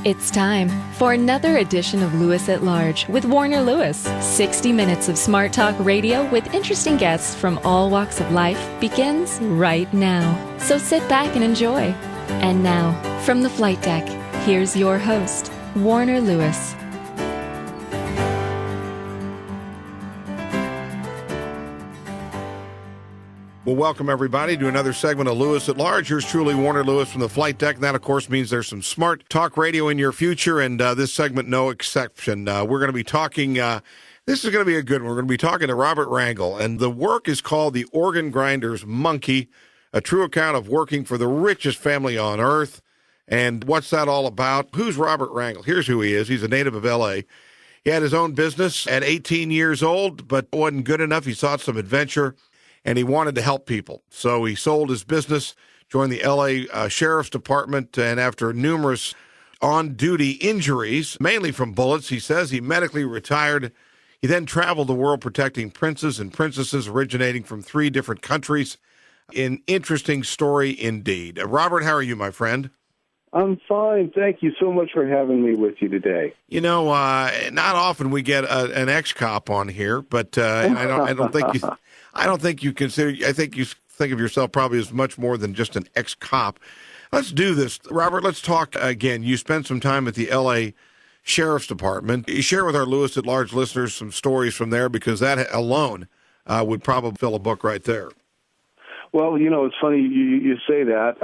It's time for another edition of Lewis at Large with Warner Lewis. 60 minutes of smart talk radio with interesting guests from all walks of life begins right now. So sit back and enjoy. And now, from the flight deck, here's your host, Warner Lewis. Well, welcome everybody to another segment of Lewis at Large. Here's truly Warner Lewis from the flight deck. And that, of course, means there's some smart talk radio in your future, and this segment, no exception. We're going to be talking, this is going to be a good one. We're going to be talking to Robert Rangel, and the work is called The Organ Grinder's Monkey, a true account of working for the richest family on earth. And what's that all about? Who's Robert Rangel? Here's who he is. He's a native of L.A. He had his own business at 18 years old, but wasn't good enough. He sought some adventure, and he wanted to help people. So he sold his business, joined the L.A. Sheriff's Department, and after numerous on-duty injuries, mainly from bullets, he says he medically retired. He then traveled the world protecting princes and princesses originating from 3 different countries. An interesting story indeed. Robert, how are you, my friend? I'm fine. Thank you so much for having me with you today. You know, not often we get an ex-cop on here, but I don't think you consider. I think you think of yourself probably as much more than just an ex-cop. Let's do this, Robert. Let's talk again. You spent some time at the L.A. Sheriff's Department. You share with our Lewis at Large listeners some stories from there, because that alone would probably fill a book right there. Well, you know, it's funny you say that.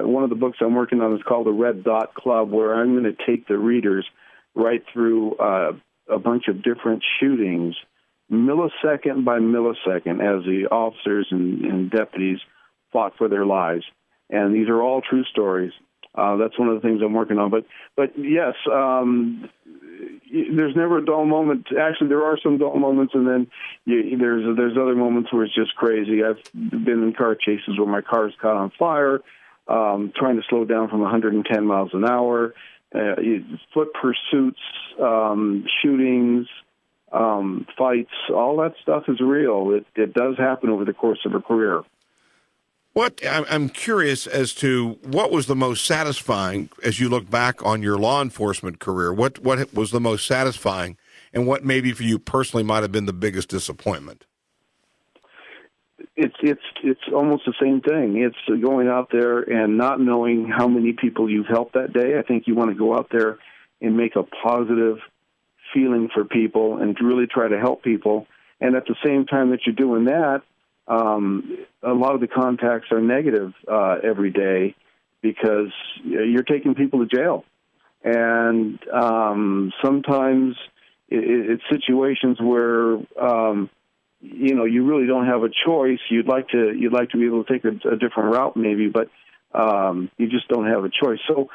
One of the books I'm working on is called The Red Dot Club, where I'm going to take the readers right through a bunch of different shootings, millisecond by millisecond, as the officers and deputies fought for their lives. And these are all true stories. That's one of the things I'm working on. But yes, there's never a dull moment. Actually, there are some dull moments, and then there's other moments where it's just crazy. I've been in car chases where my car's caught on fire, trying to slow down from 110 miles an hour, foot pursuits, shootings, fights. All that stuff is real. It does happen over the course of a career. I'm curious as to what was the most satisfying as you look back on your law enforcement career. What was the most satisfying, and what maybe for you personally might have been the biggest disappointment? It's almost the same thing. It's going out there and not knowing how many people you've helped that day. I think you want to go out there and make a positive feeling for people and really try to help people. And at the same time that you're doing that, a lot of the contacts are negative every day, because you're taking people to jail. And sometimes it's situations where you really don't have a choice. You'd like to be able to take a different route maybe, but you just don't have a choice. So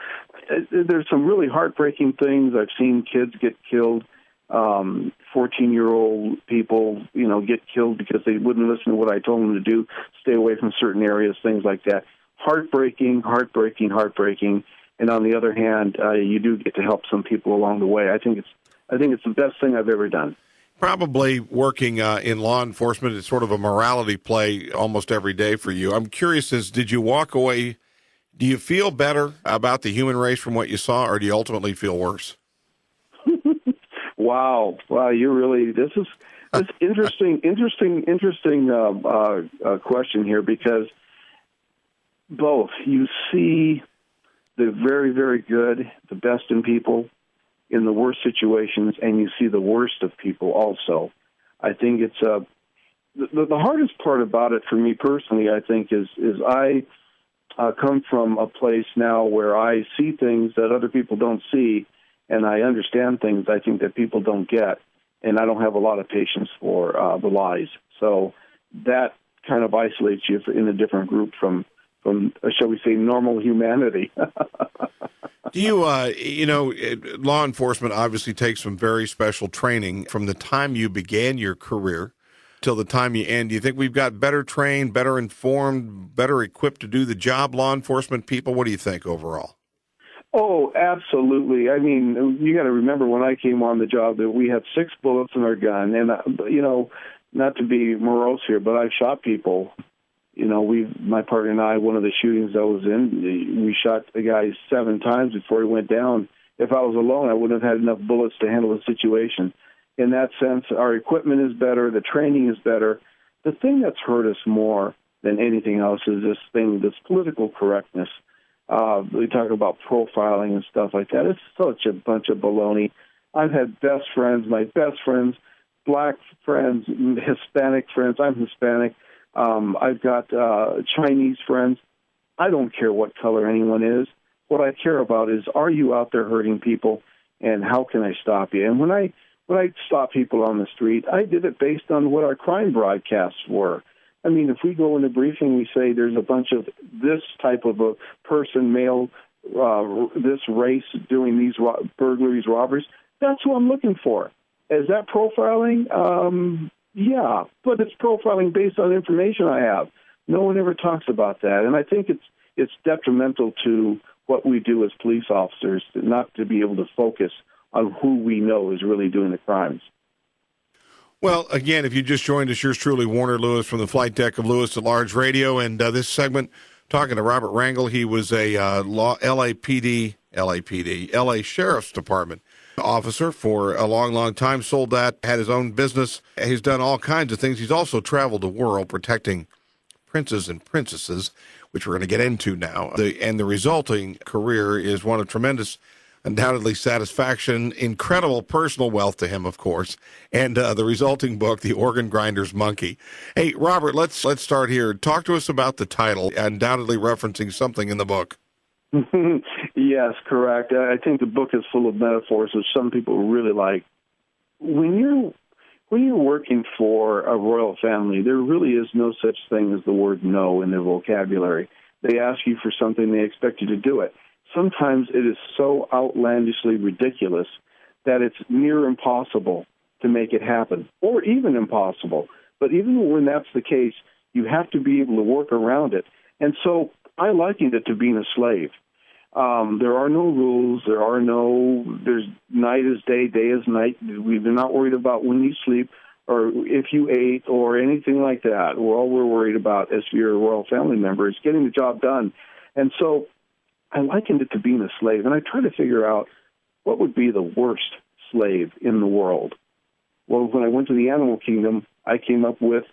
there's some really heartbreaking things. I've seen kids get killed. 14-year-old people, get killed because they wouldn't listen to what I told them to do, stay away from certain areas, things like that. Heartbreaking. And on the other hand, you do get to help some people along the way. I think it's the best thing I've ever done. Probably working in law enforcement is sort of a morality play almost every day for you. I'm curious, did you walk away, do you feel better about the human race from what you saw, or do you ultimately feel worse? Wow, you're really, this is interesting question here, because both, you see the very, very good, the best in people in the worst situations, and you see the worst of people also. I think it's the hardest part about it for me personally, I think, is I come from a place now where I see things that other people don't see, and I understand things I think that people don't get, and I don't have a lot of patience for the lies. So that kind of isolates you in a different group from shall we say, normal humanity. Do you, law enforcement obviously takes some very special training from the time you began your career till the time you end. Do you think we've got better trained, better informed, better equipped to do the job, law enforcement people? What do you think overall? Oh, absolutely. I mean, you got to remember when I came on the job that we had 6 bullets in our gun. And, not to be morose here, but I've shot people. My partner and I, one of the shootings I was in, we shot the guy 7 times before he went down. If I was alone, I wouldn't have had enough bullets to handle the situation. In that sense, our equipment is better, the training is better. The thing that's hurt us more than anything else is this political correctness. We talk about profiling and stuff like that. It's such a bunch of baloney. I've had my best friends, black friends, Hispanic friends. I'm Hispanic. I've got Chinese friends. I don't care what color anyone is. What I care about is, are you out there hurting people, and how can I stop you? And when I stop people on the street, I did it based on what our crime broadcasts were. I mean, if we go in a briefing, we say there's a bunch of this type of a person, male, this race, doing these burglaries, robberies, that's who I'm looking for. Is that profiling? Yeah, but it's profiling based on information I have. No one ever talks about that, and I think it's detrimental to what we do as police officers not to be able to focus on who we know is really doing the crimes. Well, again, if you just joined us, yours truly, Warner Lewis from the flight deck of Lewis at Large Radio, and this segment talking to Robert Rangel. He was a LA Sheriff's Department officer for a long, long time, sold that, had his own business. He's done all kinds of things. He's also traveled the world protecting princes and princesses, which we're going to get into now. And the resulting career is one of tremendous, undoubtedly satisfaction, incredible personal wealth to him, of course, and the resulting book, The Organ Grinder's Monkey. Hey, Robert, let's start here. Talk to us about the title, undoubtedly referencing something in the book. Yes, correct. I think the book is full of metaphors, which some people really like. When you're working for a royal family, there really is no such thing as the word no in their vocabulary. They ask you for something, they expect you to do it. Sometimes it is so outlandishly ridiculous that it's near impossible to make it happen, or even impossible. But even when that's the case, you have to be able to work around it. And so I likened it to being a slave. There are no rules. There's night is day, day is night. We're not worried about when you sleep or if you ate or anything like that. All we're worried about as you're a royal family member is getting the job done. And so I likened it to being a slave, and I tried to figure out what would be the worst slave in the world. Well, when I went to the animal kingdom, I came up with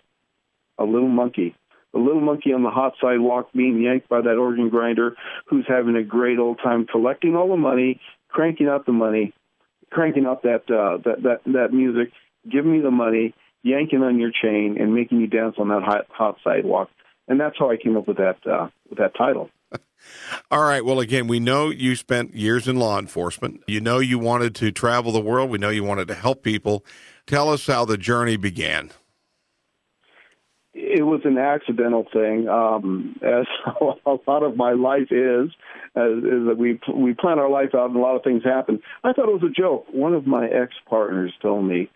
a little monkey. A little monkey on the hot sidewalk being yanked by that organ grinder who's having a great old time collecting all the money, cranking out the money, cranking out that music, giving me the money, yanking on your chain, and making you dance on that hot sidewalk. And that's how I came up with that title. All right. Well, again, we know you spent years in law enforcement. You know you wanted to travel the world. We know you wanted to help people. Tell us how the journey began. It was an accidental thing, as a lot of my life is that we plan our life out and a lot of things happen. I thought it was a joke. One of my ex-partners told me,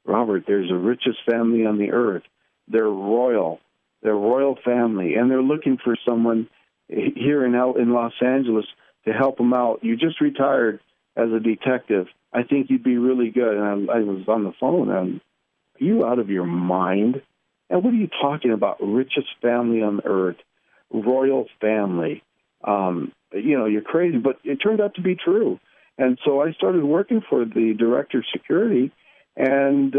Robert, there's the richest family on the earth. They're royal. They're a royal family, and they're looking for someone here in Los Angeles to help them out. You just retired as a detective. I think you'd be really good. And I was on the phone, and are you out of your mind? And what are you talking about? Richest family on earth, royal family. You're crazy, but it turned out to be true. And so I started working for the director of security, and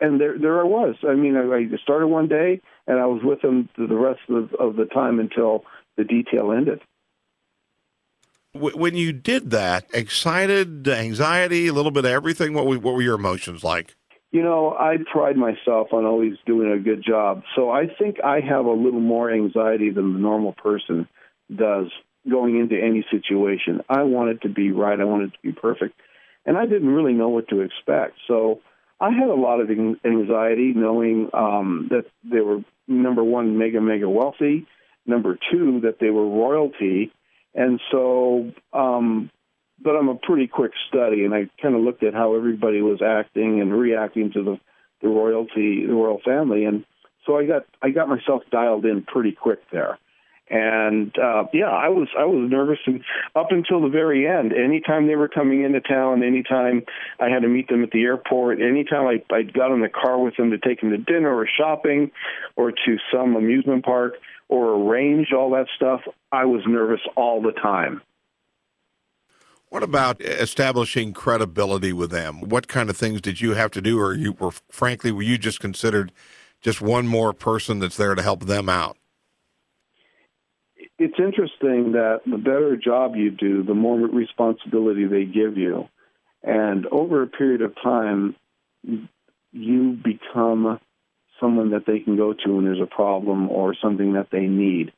there I was. I mean, I started one day, and I was with them the rest of the time until the detail ended. When you did that, excited, anxiety, a little bit of everything, what were your emotions like? I pride myself on always doing a good job. So I think I have a little more anxiety than the normal person does going into any situation. I want it to be right. I want it to be perfect. And I didn't really know what to expect. So I had a lot of anxiety knowing that they were, number one, mega wealthy, number two, that they were royalty. And so, but I'm a pretty quick study, and I kind of looked at how everybody was acting and reacting to the royal family. And so I got myself dialed in pretty quick there. And I was nervous up until the very end. Anytime they were coming into town, anytime I had to meet them at the airport, anytime I got in the car with them to take them to dinner or shopping or to some amusement park or arrange all that stuff, I was nervous all the time. What about establishing credibility with them? What kind of things did you have to do, or were you just considered just one more person that's there to help them out? It's interesting that the better job you do, the more responsibility they give you. And over a period of time, you become someone that they can go to when there's a problem or something that they need.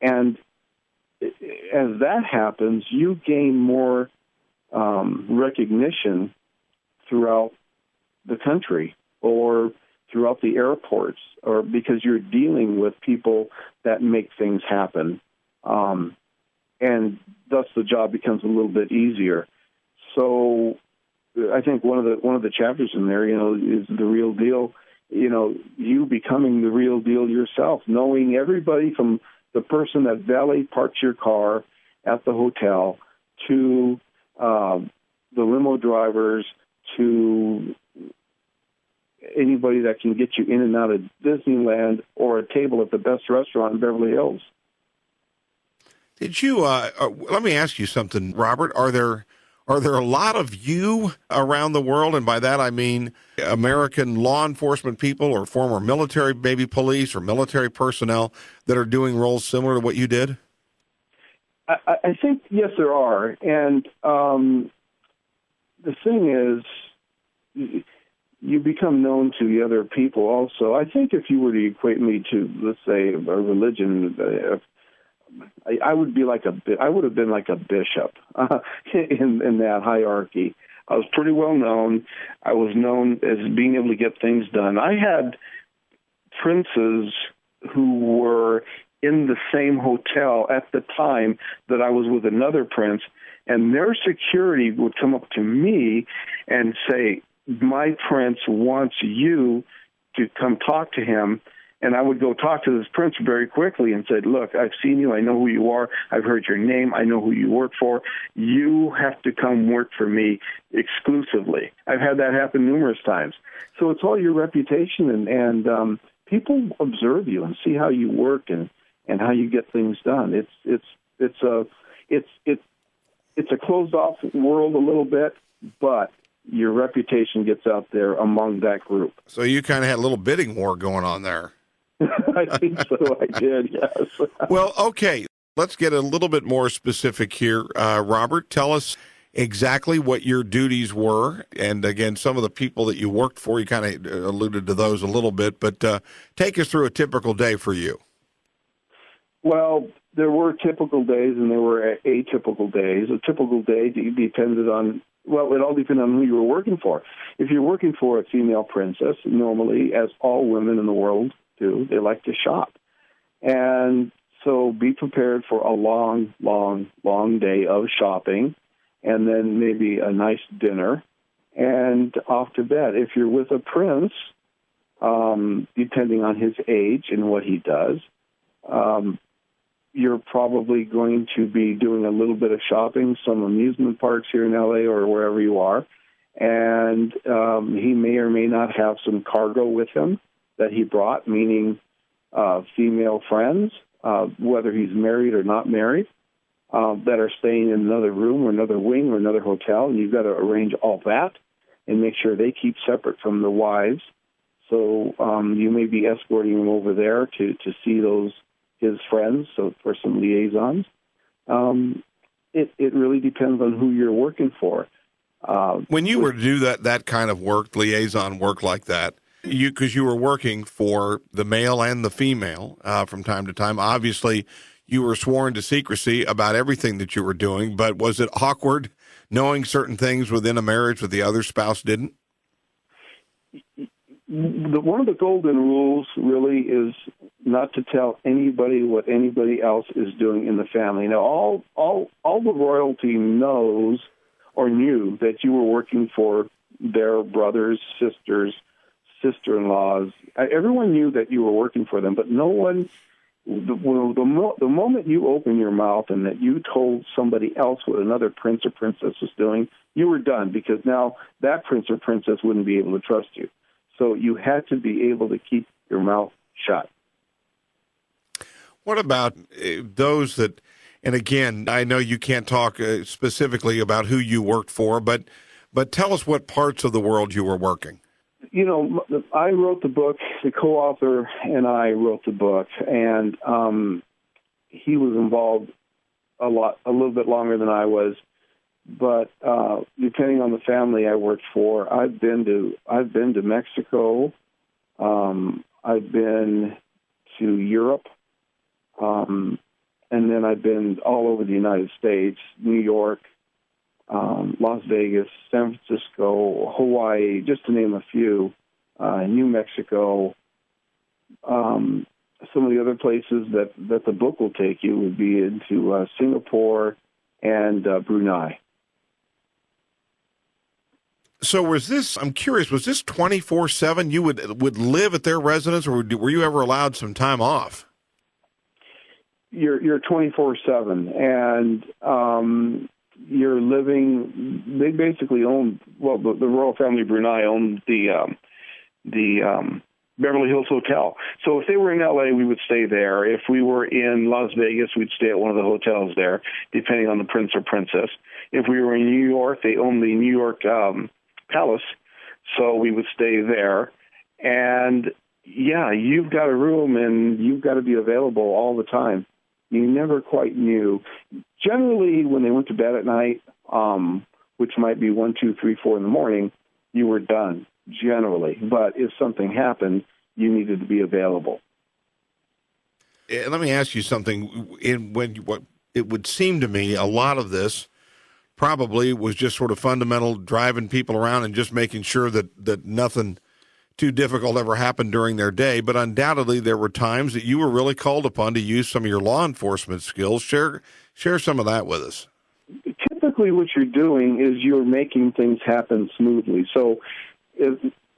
And as that happens, you gain more recognition throughout the country or throughout the airports, or because you're dealing with people that make things happen. And thus the job becomes a little bit easier. So I think one of the chapters in there, is the real deal. You becoming the real deal yourself, knowing everybody from the person that valet parks your car at the hotel to the limo drivers to anybody that can get you in and out of Disneyland or a table at the best restaurant in Beverly Hills. Did you? Let me ask you something, Robert. Are there a lot of you around the world, and by that I mean American law enforcement people or former military, maybe police or military personnel that are doing roles similar to what you did? I think, yes, there are. And the thing is, you become known to the other people also. I think if you were to equate me to, let's say, a religion, I would have been like a bishop in that hierarchy. I was pretty well known. I was known as being able to get things done. I had princes who were in the same hotel at the time that I was with another prince, and their security would come up to me and say, "My prince wants you to come talk to him." And I would go talk to this prince very quickly and said, "Look, I've seen you. I know who you are. I've heard your name. I know who you work for. You have to come work for me exclusively." I've had that happen numerous times. So it's all your reputation, and people observe you and see how you work and how you get things done. It's a closed off world a little bit, but your reputation gets out there among that group. So you kind of had a little bidding war going on there. I think so. I did, yes. Well, okay. Let's get a little bit more specific here. Robert, tell us exactly what your duties were. And again, some of the people that you worked for, you kind of alluded to those a little bit, but take us through a typical day for you. Well, there were typical days and there were atypical days. A typical day depended on, it all depended on who you were working for. If you're working for a female princess, normally, as all women in the world do, they like to shop. And so be prepared for a long, long, long day of shopping, and then maybe a nice dinner, and off to bed. If you're with a prince, depending on his age and what he does, you're probably going to be doing a little bit of shopping, some amusement parks here in L.A. or wherever you are, and he may or may not have some cargo with him that he brought, meaning female friends, whether he's married or not married, that are staying in another room or another wing or another hotel, and you've got to arrange all that and make sure they keep separate from the wives. So you may be escorting them over there to see his friends, so for some liaisons. It really depends on who you're working for. When you were to do that kind of work, liaison work like that, because you were working for the male and the female from time to time, obviously you were sworn to secrecy about everything that you were doing, but was it awkward knowing certain things within a marriage that the other spouse didn't? One of the golden rules really is not to tell anybody what anybody else is doing in the family. Now, all the royalty knows or knew that you were working for their brothers, sisters, sister-in-laws. Everyone knew that you were working for them, but no one, the moment you open your mouth and that you told somebody else what another prince or princess was doing, you were done, because now that prince or princess wouldn't be able to trust you. So you had to be able to keep your mouth shut. What about those that, And again, I know you can't talk specifically about who you worked for, but tell us what parts of the world you were working. I wrote the book, the co-author and I wrote the book, and he was involved a little bit longer than I was. But depending on the family I worked for, I've been to Mexico, I've been to Europe, and then I've been all over the United States, New York, Las Vegas, San Francisco, Hawaii, just to name a few, New Mexico. Some of the other places that the book will take you would be into Singapore and Brunei. So I'm curious, was this 24/7? You would live at their residence, or were you ever allowed some time off? You're 24/7, and you're living. They basically own. Well, the royal family of Brunei owned the Beverly Hills Hotel. So if they were in LA, we would stay there. If we were in Las Vegas, we'd stay at one of the hotels there, depending on the prince or princess. If we were in New York, they owned the New York Palace, so we would stay there. And yeah, you've got a room and you've got to be available all the time. You never quite knew. Generally, when they went to bed at night, which might be 1, 2, 3, 4 in the morning, you were done, generally. But if something happened, you needed to be available. Let me ask you something. What it would seem to me, a lot of this probably was just sort of fundamental, driving people around and just making sure that nothing too difficult ever happened during their day. But undoubtedly, there were times that you were really called upon to use some of your law enforcement skills. Share some of that with us. Typically, what you're doing is you're making things happen smoothly. So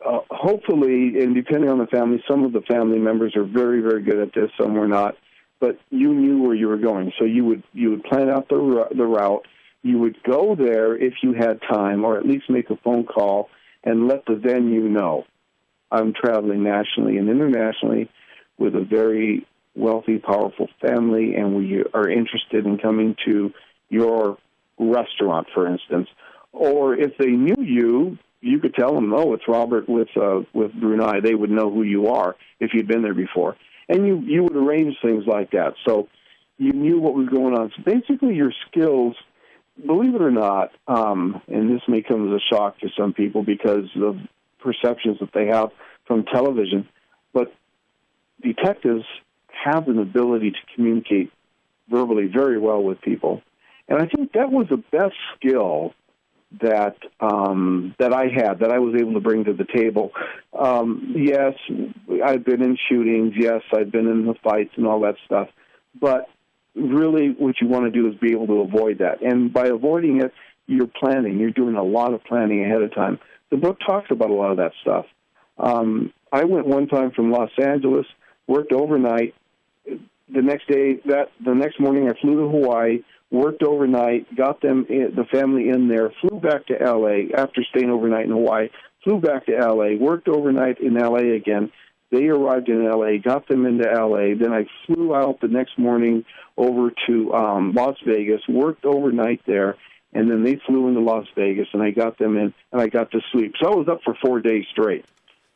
hopefully, and depending on the family, some of the family members are very, very good at this, some were not. But you knew where you were going. So you would plan out the route. You would go there if you had time, or at least make a phone call and let the venue know. I'm traveling nationally and internationally with a very wealthy, powerful family, and we are interested in coming to your restaurant, for instance. Or if they knew you, you could tell them, "Oh, it's Robert with Brunei." They would know who you are if you'd been there before, and you would arrange things like that. So you knew what was going on. So basically, your skills. Believe it or not, and this may come as a shock to some people because of perceptions that they have from television, but detectives have an ability to communicate verbally very well with people. And I think that was the best skill that I had, that I was able to bring to the table. Yes, I've been in shootings. Yes, I've been in the fights and all that stuff. But really, what you want to do is be able to avoid that. And by avoiding it, you're planning. You're doing a lot of planning ahead of time. The book talks about a lot of that stuff. I went one time from Los Angeles, worked overnight. The next morning, I flew to Hawaii, worked overnight, got the family in there, flew back to L.A. after staying overnight in Hawaii, flew back to L.A., worked overnight in L.A. again. They arrived in L.A., got them into L.A., then I flew out the next morning over to Las Vegas, worked overnight there, and then they flew into Las Vegas, and I got them in, and I got to sleep. So I was up for 4 days straight,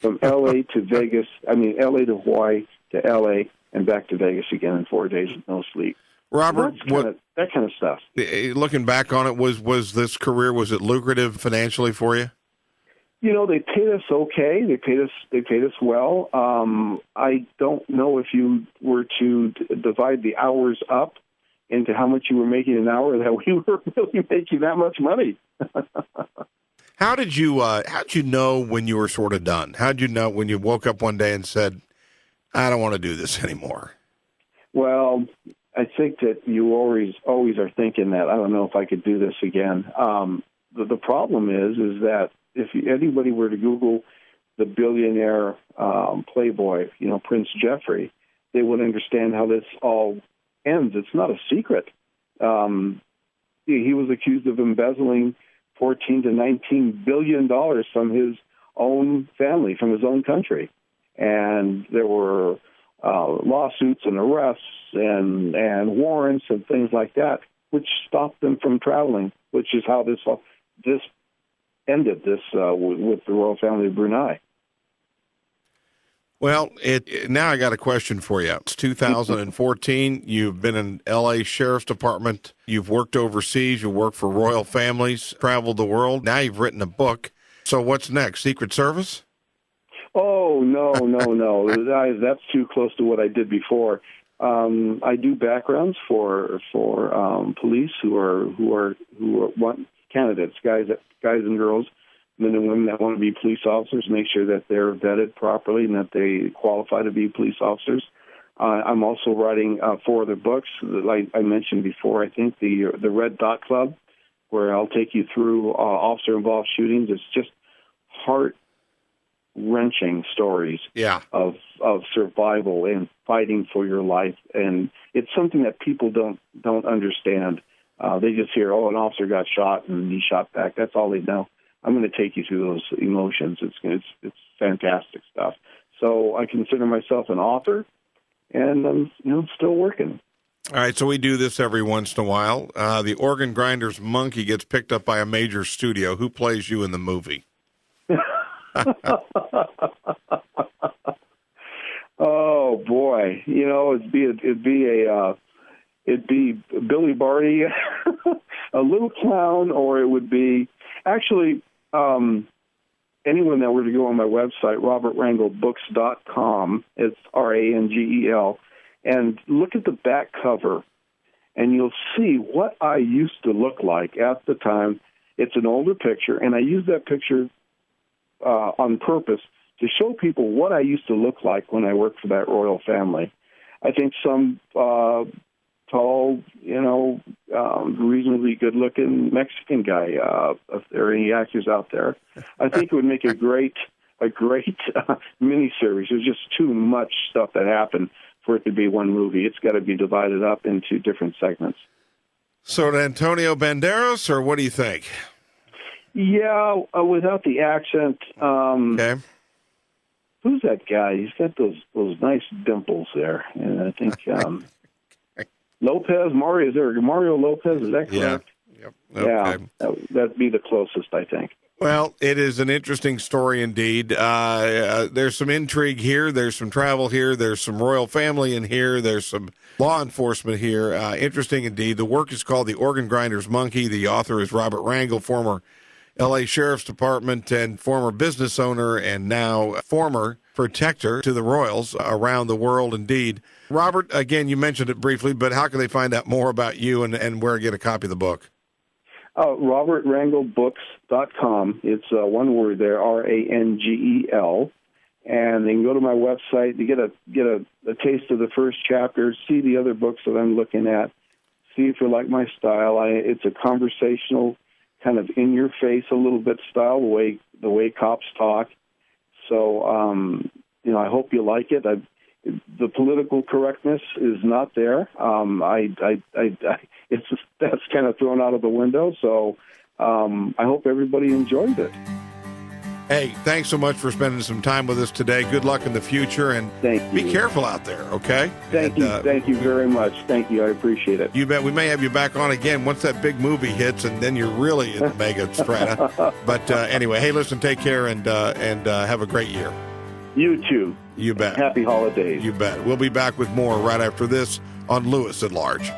from L.A. to Vegas, L.A. to Hawaii to L.A., and back to Vegas again in 4 days with no sleep. Robert, that kind of stuff. Looking back on it, was this career, was it lucrative financially for you? They paid us okay. They paid us well. I don't know if you were to divide the hours up into how much you were making an hour, that we were really making that much money. How'd you know when you were sort of done? How'd you know when you woke up one day and said, "I don't want to do this anymore"? Well, I think that you always are thinking that, I don't know if I could do this again. The problem is that if anybody were to Google the billionaire playboy, Prince Jeffrey, they would understand how this all ends. It's not a secret. He was accused of embezzling $14 to $19 billion from his own family, from his own country. And there were lawsuits and arrests and warrants and things like that, which stopped them from traveling, which is how this ended with the royal family of Brunei. Well, now I got a question for you. It's 2014. You've been in L.A. Sheriff's Department. You've worked overseas. You worked for royal families, traveled the world. Now you've written a book. So what's next? Secret Service? Oh, no. That's too close to what I did before. I do backgrounds for police who are candidates, guys and girls, men and women that want to be police officers, make sure that they're vetted properly and that they qualify to be police officers. I'm also writing 4 other books, like I mentioned before. I think the Red Dot Club, where I'll take you through officer-involved shootings. It's just heart-wrenching stories of survival and fighting for your life, and it's something that people don't understand. They just hear, an officer got shot and he shot back. That's all they know. I'm going to take you through those emotions. It's fantastic stuff. So I consider myself an author, and I'm still working. All right, so we do this every once in a while. The organ grinder's monkey gets picked up by a major studio. Who plays you in the movie? Oh boy, it'd be Billy Barty, a little clown, or it would be actually anyone that were to go on my website, robertrangelbooks.com. It's Rangel, and look at the back cover, and you'll see what I used to look like at the time. It's an older picture, and I use that picture on purpose to show people what I used to look like when I worked for that royal family. I think some tall, reasonably good-looking Mexican guy, if there are any actors out there, I think it would make a great miniseries. There's just too much stuff that happened for it to be one movie. It's got to be divided up into different segments. So Antonio Banderas, or what do you think? Yeah, without the accent. Okay. Who's that guy? He's got those nice dimples there, and I think Mario Lopez, is that correct? Yeah. Yep. Okay. Yeah, that'd be the closest, I think. Well, it is an interesting story indeed. There's some intrigue here. There's some travel here. There's some royal family in here. There's some law enforcement here. Interesting indeed. The work is called The Organ Grinder's Monkey. The author is Robert Rangel, former L.A. Sheriff's Department and former business owner, and now former protector to the royals around the world indeed. Robert, again, you mentioned it briefly, but how can they find out more about you and where to get a copy of the book? RobertRangelBooks.com. It's one word there, Rangel. And they can go to my website to get a taste of the first chapter, see the other books that I'm looking at, see if you like my style. It's a conversational, kind of in your face a little bit style, the way cops talk. So I hope you like it. The political correctness is not there. That's kind of thrown out of the window. So I hope everybody enjoys it. Hey, thanks so much for spending some time with us today. Good luck in the future, and be careful out there, okay? Thank you very much. Thank you. I appreciate it. You bet. We may have you back on again once that big movie hits, and then you're really in mega strata. But anyway, hey, listen, take care, and have a great year. You too. You bet. Happy holidays. You bet. We'll be back with more right after this on Lewis at Large.